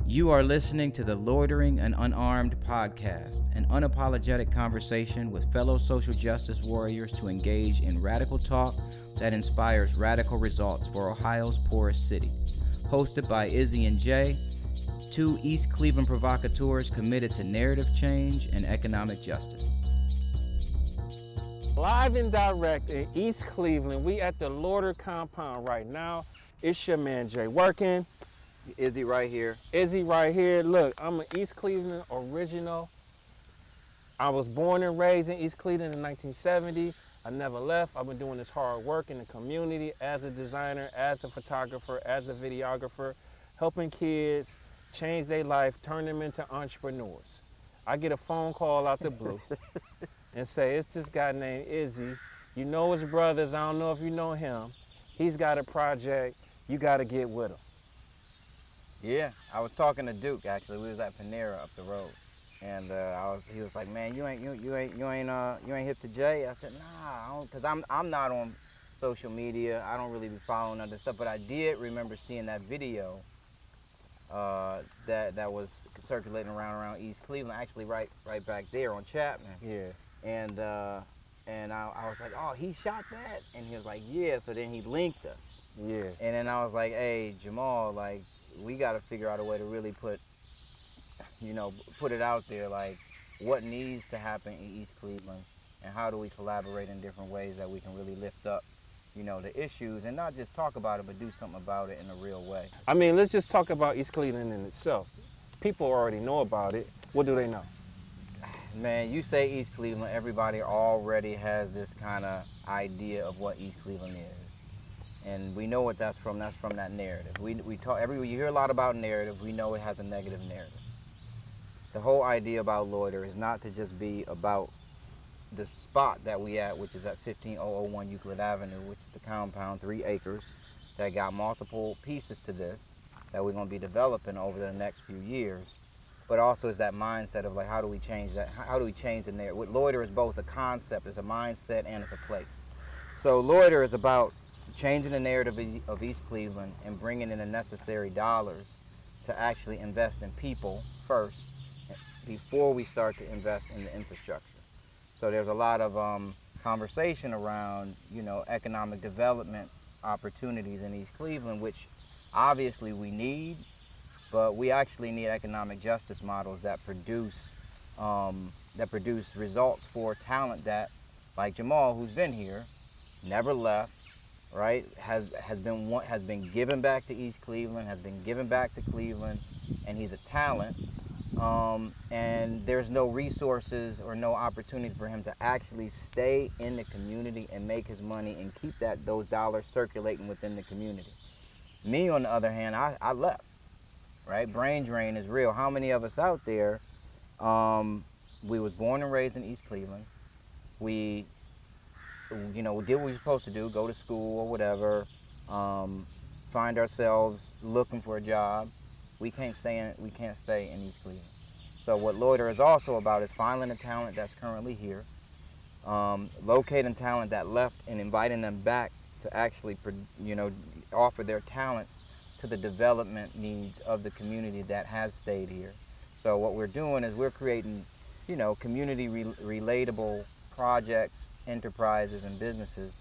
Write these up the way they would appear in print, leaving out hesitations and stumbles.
You are listening to the Loitering and Unarmed podcast, an unapologetic conversation with fellow social justice warriors to engage in radical talk that inspires radical results for Ohio's poorest city. Hosted by Izzy and Jay, two East Cleveland provocateurs committed to narrative change and economic justice. Live and direct in East Cleveland, we at the Loiter compound right now. It's your man Jay working. Izzy right here. Izzy right here. Look, I'm an East Cleveland original. I was born and raised in East Cleveland in 1970. I never left. I've been doing this hard work in the community as a designer, as a photographer, as a videographer, helping kids change their life, turn them into entrepreneurs. I get a phone call out the blue and say, it's this guy named Izzy. You know his brothers. I don't know if you know him. He's got a project. You got to get with him. Yeah, I was talking to Duke actually. We was at Panera up the road, and he was like, "Man, you ain't hip to Jay?" I said, "Nah, I don't, cause I'm not on social media. I don't really be following other stuff, but I did remember seeing that video that was circulating around East Cleveland, actually right back there on Chapman." Yeah. And I was like, "Oh, he shot that?" And he was like, "Yeah." So then he linked us. Yeah. And then I was like, "Hey, Jamal, like, we got to figure out a way to really put it out there, like what needs to happen in East Cleveland and how do we collaborate in different ways that we can really lift up, the issues and not just talk about it, but do something about it in a real way." I mean, let's just talk about East Cleveland in itself. People already know about it. What do they know? Man, you say East Cleveland, everybody already has this kind of idea of what East Cleveland is. And we know what that's from. That's from that narrative. We talk you hear a lot about narrative. We know it has a negative narrative. The whole idea about Loiter is not to just be about the spot that we at, which is at 15001 Euclid Avenue, which is the compound, 3 acres, that got multiple pieces to this that we're going to be developing over the next few years. But also is that mindset of like, how do we change that? How do we change the narrative? With Loiter is both a concept, it's a mindset, and it's a place. So Loiter is about changing the narrative of East Cleveland and bringing in the necessary dollars to actually invest in people first before we start to invest in the infrastructure. So there's a lot of conversation around, economic development opportunities in East Cleveland, which obviously we need, but we actually need economic justice models that produce results for talent that, like Jamal, who's been here, never left, right, has been given back to East Cleveland, has been given back to Cleveland, and he's a talent. And there's no resources or no opportunity for him to actually stay in the community and make his money and keep those dollars circulating within the community. Me, on the other hand, I left, right? Brain drain is real. How many of us out there, we was born and raised in East Cleveland. We did what we were supposed to do, go to school or whatever, find ourselves looking for a job. We can't stay in East Cleveland. So what Loiter is also about is finding the talent that's currently here, locating talent that left and inviting them back to actually, offer their talents to the development needs of the community that has stayed here. So what we're doing is we're creating, community relatable projects, enterprises, and businesses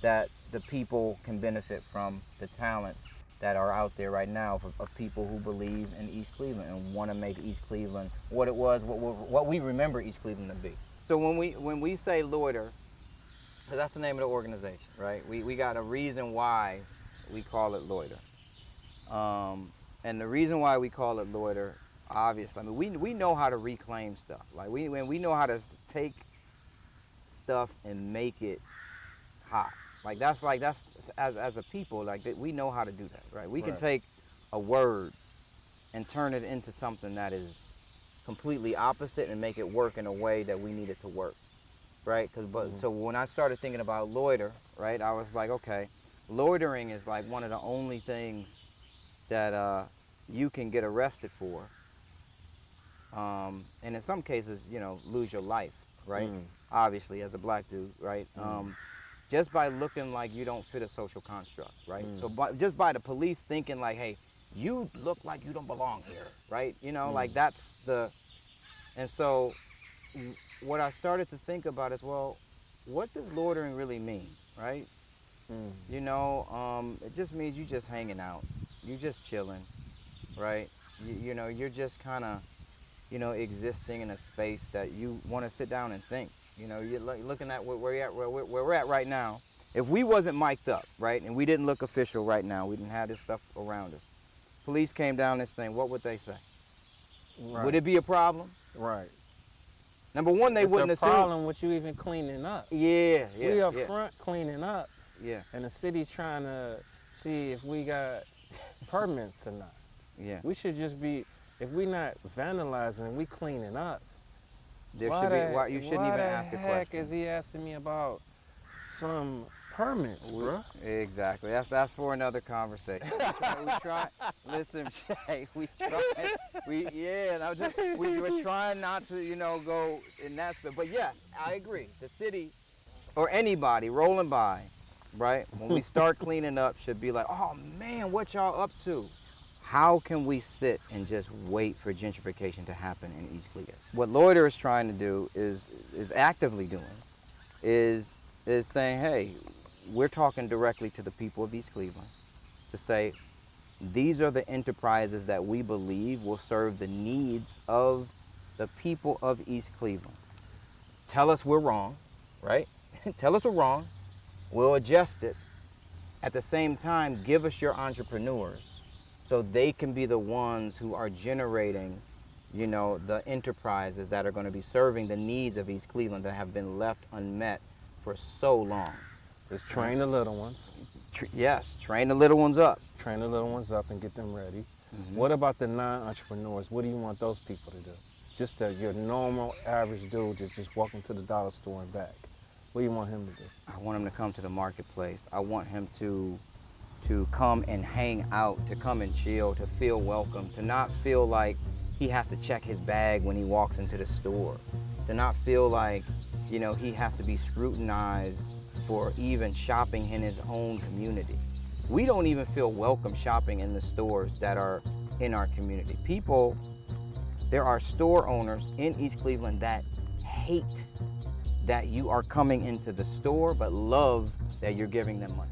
that the people can benefit from, the talents that are out there right now of people who believe in East Cleveland and want to make East Cleveland what it was, what we remember East Cleveland to be. So when we say Loiter, that's the name of the organization, right? We got a reason why we call it Loiter. And the reason why we call it Loiter, obviously, I mean, we know how to reclaim stuff. Like we know how to take stuff and make it hot. That's as a people, like we know how to do that, right? We can take a word and turn it into something that is completely opposite and make it work in a way that we need it to work, right? So when I started thinking about Loiter, right, I was like, okay, loitering is like one of the only things that you can get arrested for, and in some cases, lose your life, right? Obviously, as a black dude, right? Just by looking like you don't fit a social construct, right? So just by the police thinking like, hey, you look like you don't belong here, right? You know, like that's the, and so what I started to think about is, well, what does loitering really mean, right? You know, it just means you just hanging out, you just chilling, right? You know, you're just kind of, you know, existing in a space that you want to sit down and think. You know, you're looking at where we're at right now. If we wasn't mic'd up, right, and we didn't look official right now, we didn't have this stuff around us, police came down this thing, what would they say? Right. Would it be a problem? Right. Number one, they wouldn't It's a assume. problem with you even cleaning up. Yeah, yeah. We up yeah. front cleaning up, Yeah, and the city's trying to see if we got permits or not. yeah. We should just be, if we not vandalizing, we cleaning up. There should be. Why you shouldn't even ask a Why the heck question. is he asking me about some permits, bro? Exactly. That's for another conversation. we try. Listen, Jay. We try. We're trying not to, you know, go in that stuff. But yes, I agree. The city or anybody rolling by, right? When we start cleaning up, should be like, oh man, what y'all up to? How can we sit and just wait for gentrification to happen in East Cleveland? What Loiter is trying to do is actively doing is saying, hey, we're talking directly to the people of East Cleveland to say, these are the enterprises that we believe will serve the needs of the people of East Cleveland. Tell us we're wrong, right? Tell us we're wrong. We'll adjust it. At the same time, give us your entrepreneurs so they can be the ones who are generating, you know, the enterprises that are going to be serving the needs of East Cleveland that have been left unmet for so long. Just train the little ones. Yes, train the little ones up. Train the little ones up and get them ready. What about the non-entrepreneurs? What do you want those people to do? Just your normal, average dude just walking to the dollar store and back. What do you want him to do? I want him to come to the marketplace. I want him to come and hang out, to come and chill, to feel welcome, to not feel like he has to check his bag when he walks into the store, to not feel like, you know, he has to be scrutinized for even shopping in his own community. We don't even feel welcome shopping in the stores that are in our community. People, there are store owners in East Cleveland that hate that you are coming into the store, but love that you're giving them money.